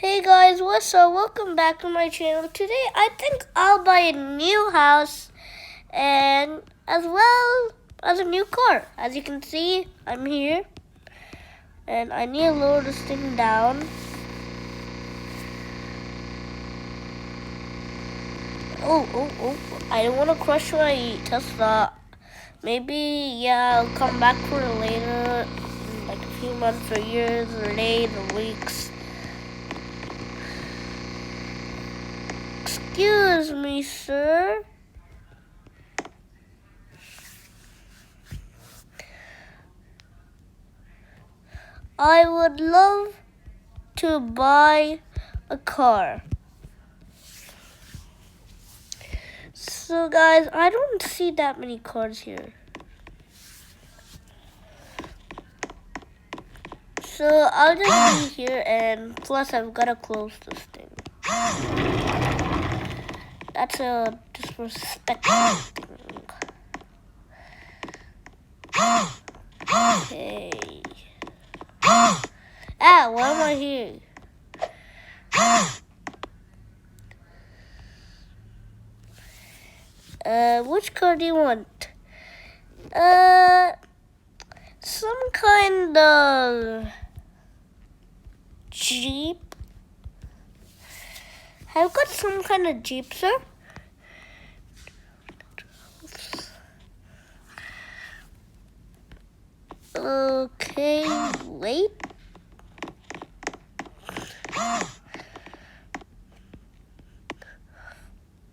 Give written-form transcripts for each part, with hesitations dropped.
Hey guys, what's up? Welcome back to my channel. Today I think I'll buy a new house and as well as a new car. As you can see, I'm here and I need to lower this thing down. Oh, I don't want to crush my Tesla. Maybe, I'll come back for it later, in like a few months or years or days or weeks. Excuse me, sir. I would love to buy a car. So guys, I don't see that many cars here. So I'll just be here, and plus I've got to close this thing. That's a disrespectful thing. Okay. Why am I here? Which car do you want? Some kind of Jeep. I've got some kind of Jeep, sir. Okay, wait.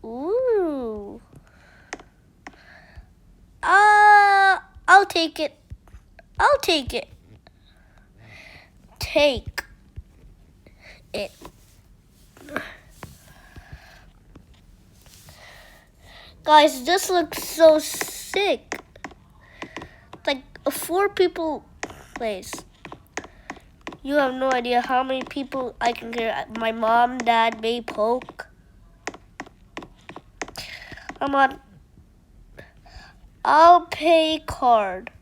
Ooh. I'll take it. I'll take it. Take it. Guys, this looks so sick. It's like a 4-people place. You have no idea how many people I can get. My mom, dad, may poke. Come on. I'll pay card.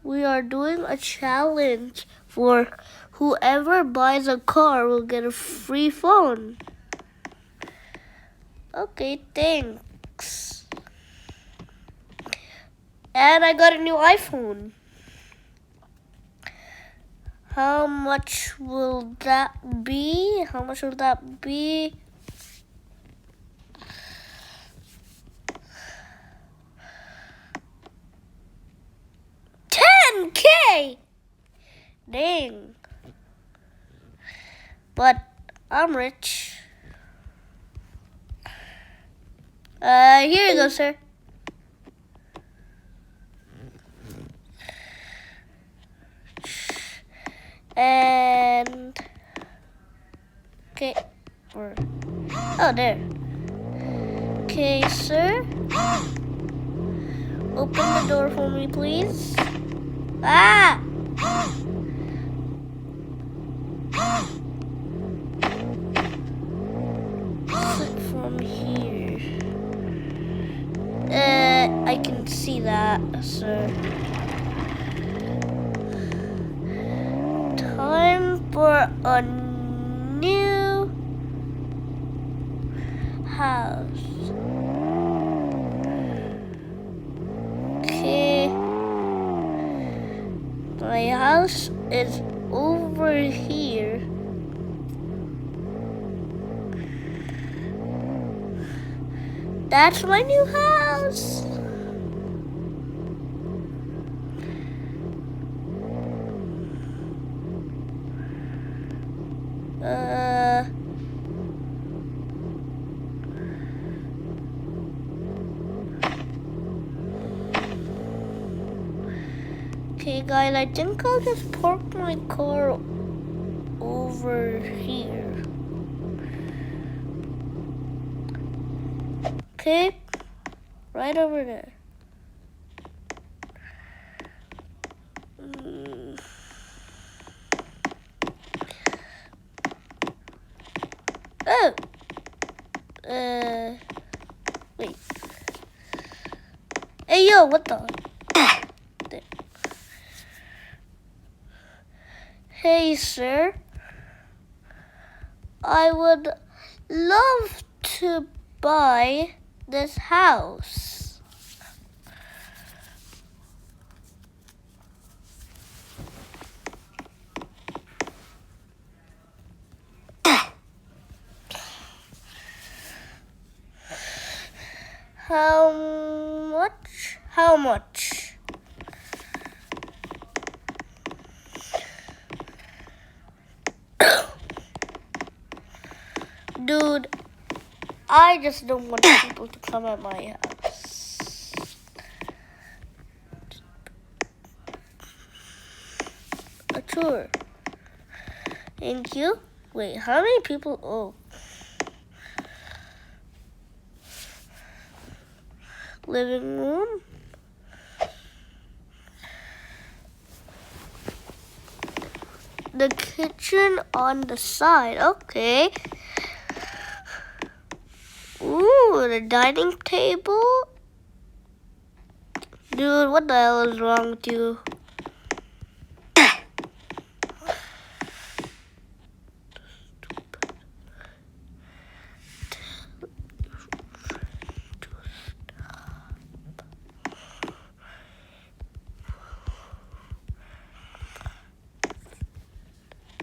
We are doing a challenge for whoever buys a car will get a free phone. Okay, thanks. And I got a new iPhone. How much will that be? How much will that be? $10K! Dang. But I'm rich. Here you go, sir. And okay, oh, there. Okay, sir. Open the door for me, please. Sit from here. I can see that, sir. Time for a new house. Okay. My house is over here. That's my new house. Okay, guys, I think I'll just park my car over here. Okay, right over there. Oh! Wait. Hey, yo, what the? Hey, sir. I would love to buy this house. How much? How much? Dude, I just don't want people to come at my house. A tour. Thank you. Wait, how many people? Oh. Living room. The kitchen on the side. Okay. Ooh, the dining table. Dude, what the hell is wrong with you?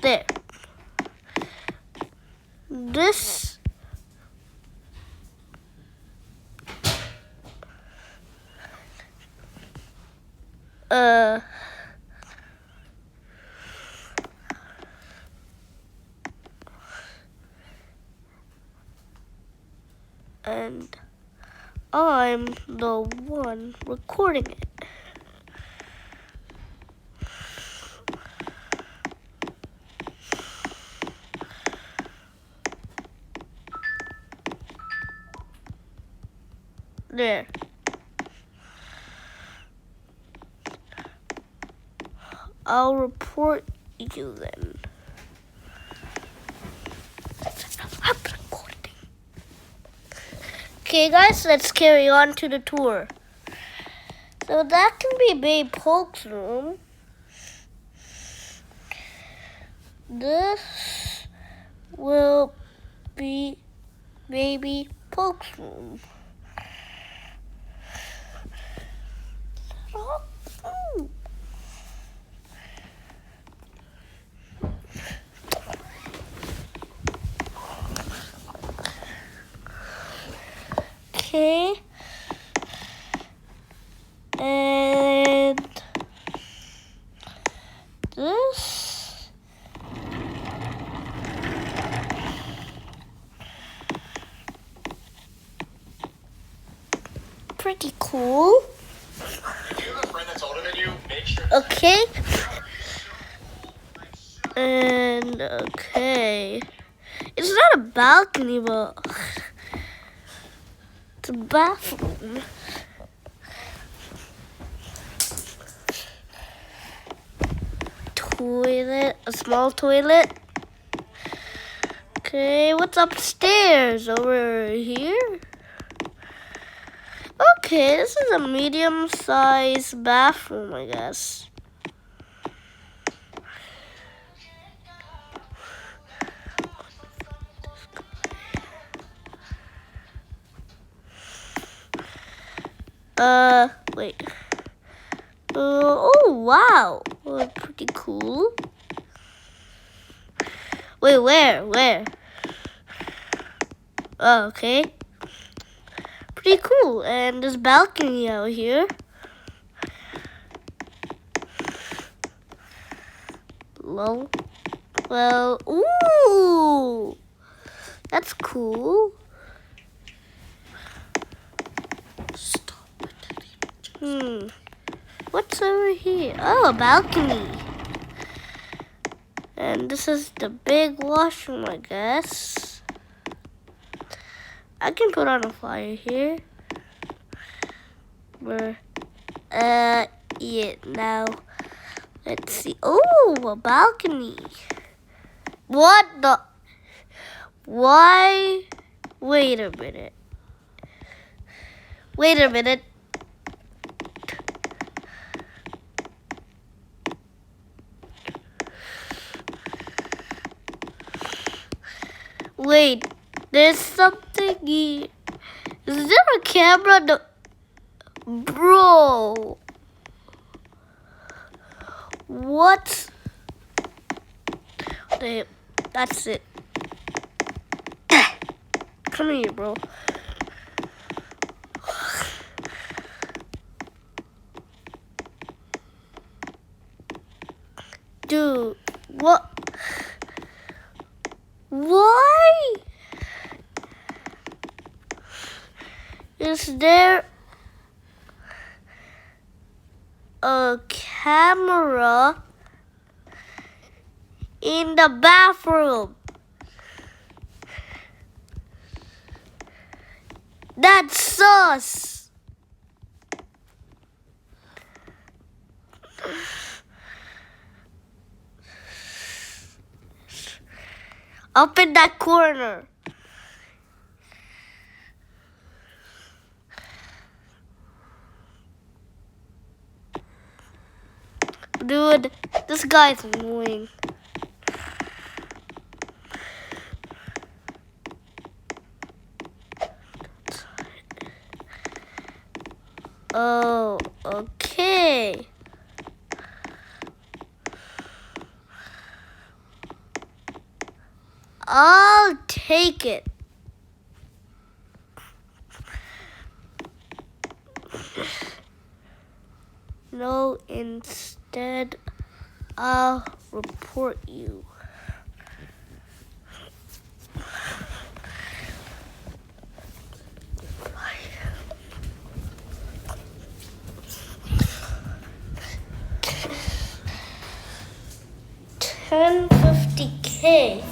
There. This and I'm the one recording it. There. I'll report you then. I'm recording. Okay, guys, let's carry on to the tour. So that can be Babe Polk's room. This will be Baby Polk's room. Okay. And this pretty cool. If you have a friend that's older than you, make sure. Okay. And okay. It's not a balcony, but it's a bathroom. Toilet, a small toilet. Okay, what's upstairs? Over here? Okay, this is a medium-sized bathroom, I guess. Wait. Oh, wow. Oh, pretty cool. Wait, where? Oh, okay. Pretty cool. And this balcony out here. Low. Well, ooh. That's cool. What's over here? Oh, a balcony. And this is the big washroom, I guess. I can put on a fire here. Yeah, now, let's see. Oh, a balcony. What the? Why? Wait a minute. Wait, there's something here. Is there a camera? No. Bro. What? Wait, that's it. Come here, bro. Dude, what? Why is there a camera in the bathroom? That's sus. Up in that corner. Dude, this guy's annoying. Oh, okay. I'll take it. No, instead, I'll report you. $10.50K.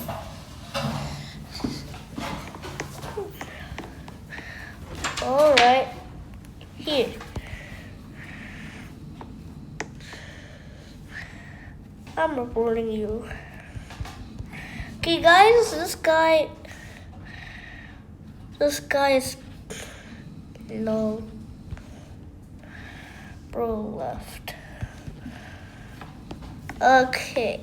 All right, here. I'm reporting you. Okay, guys, this guy is low. Bro left. Okay.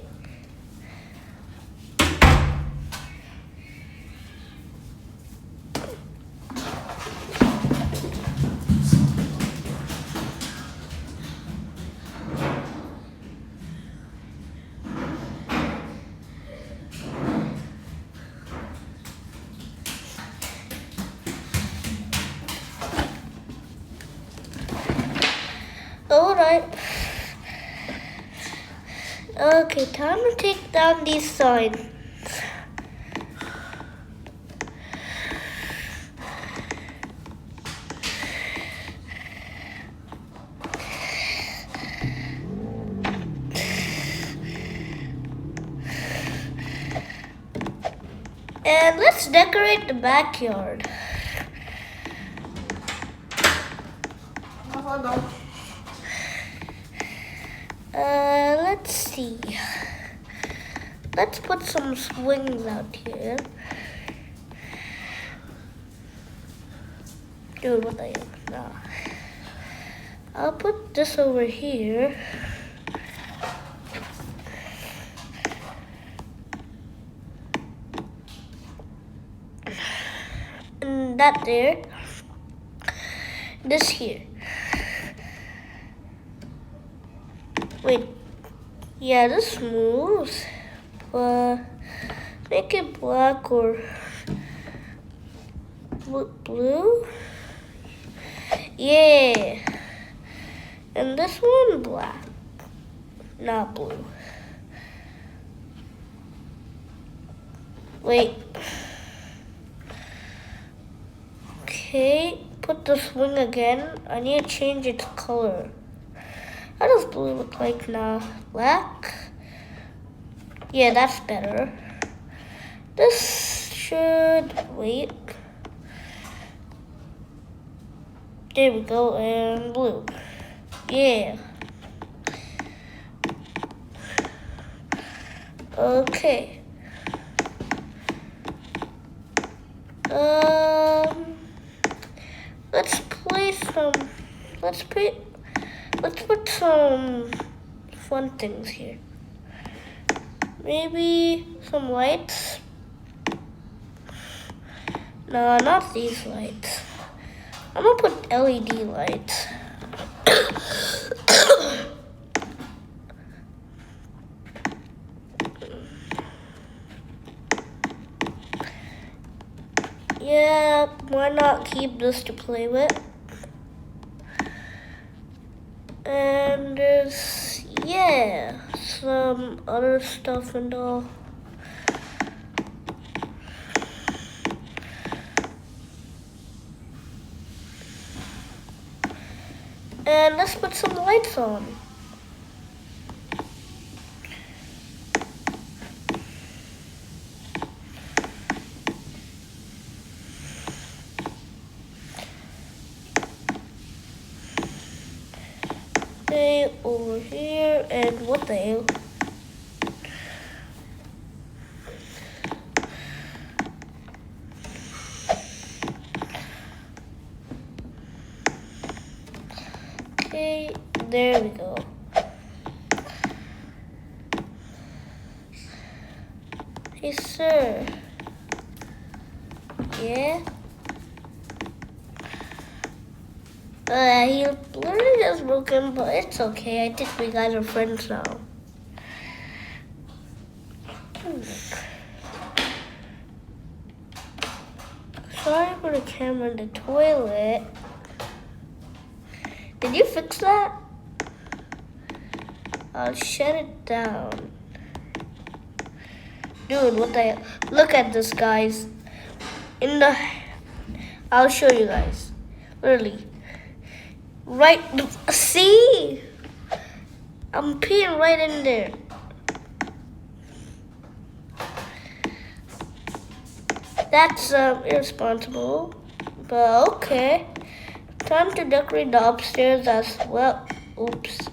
Alright. Okay, time to take down these signs. And let's decorate the backyard. Let's see. Let's put some swings out here. Dude, what the heck? Nah. I'll put this over here. And that there. This here. Wait. Yeah, this moves. Make it black or blue. Yeah. And this one black, not blue. Wait. Okay, put the swing again. I need to change its color. How does blue look like now? Black? Yeah, that's better. This should, wait. There we go, and blue. Yeah. Okay. Let's put some fun things here. Maybe some lights. No, not these lights. I'm gonna put LED lights. Yeah, why not keep this to play with? And there's, yeah, some other stuff and all. And let's put some lights on. Okay, over here, and what the hell? Okay, there we go. Hey, sir. Yeah? He literally just broken, but it's okay. I think we guys are friends now. Sorry for the camera in the toilet. Did you fix that? I'll shut it down. Dude, what the hell? Look at this, guys. I'll show you guys. Literally. Right, see? I'm peeing right in there. That's irresponsible, but okay. Time to decorate the upstairs as well. Oops.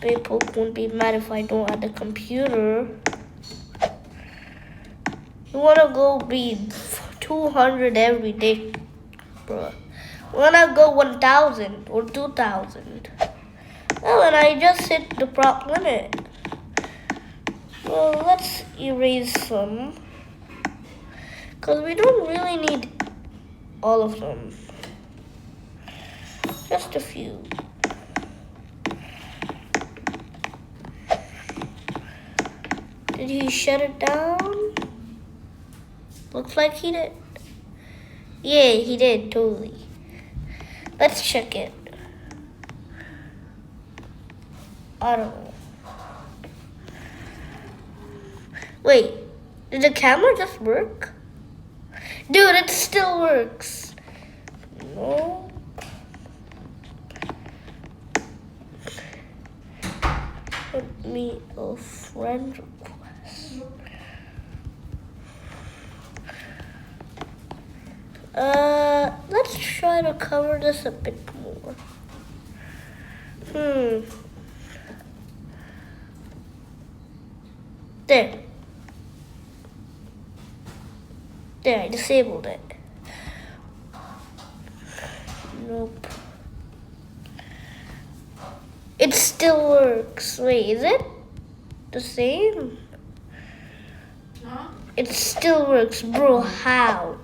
People won't be mad if I don't add the computer. You wanna go be 200 every day, bro. Wanna go 1,000 or 2,000. Oh, and I just hit the prop limit. Well, let's erase some. Because we don't really need all of them. Just a few. Did he shut it down? Looks like he did. Yeah, he did, totally. Let's check it. I don't know. Wait, did the camera just work? Dude, it still works. No. Send me a friend request. Let's try to cover this a bit more. There. There, I disabled it. Nope. It still works. Wait, is it the same? No. It still works, bro. How?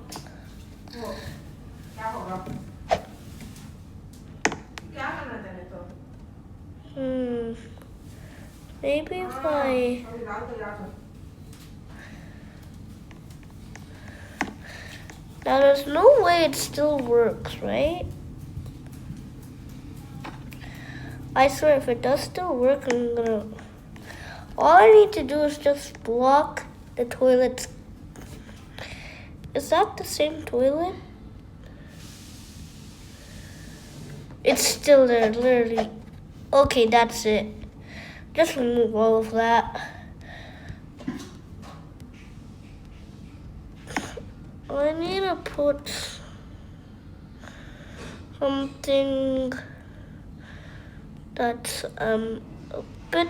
Maybe if I... Now there's no way it still works, right? I swear if it does still work, I'm gonna... All I need to do is just block the toilet. Is that the same toilet? It's still there, literally. Okay, that's it. Just remove all of that. I need to put something that's a bit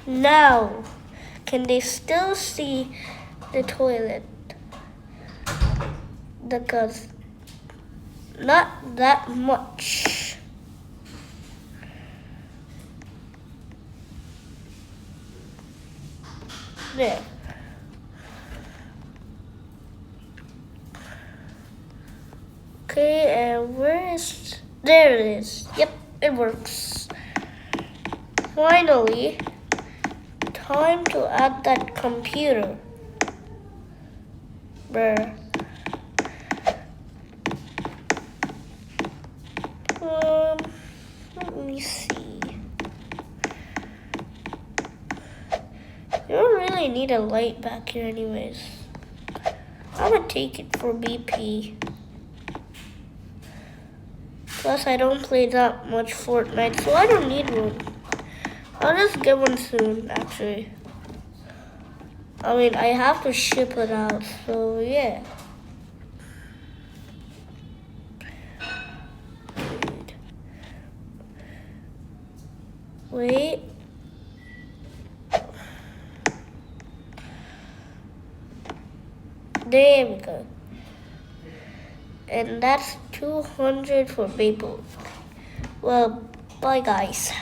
now. Can they still see the toilet? Because not that much. There. Okay, and where is... There it is. Yep, it works. Finally, time to add that computer. Bruh. Let me see. You don't really need a light back here anyways. I'm gonna take it for BP. Plus I don't play that much Fortnite, so I don't need one. I'll just get one soon, actually. I mean, I have to ship it out, so yeah. Wait. There we go. And that's 200 for Maple. Well, bye guys.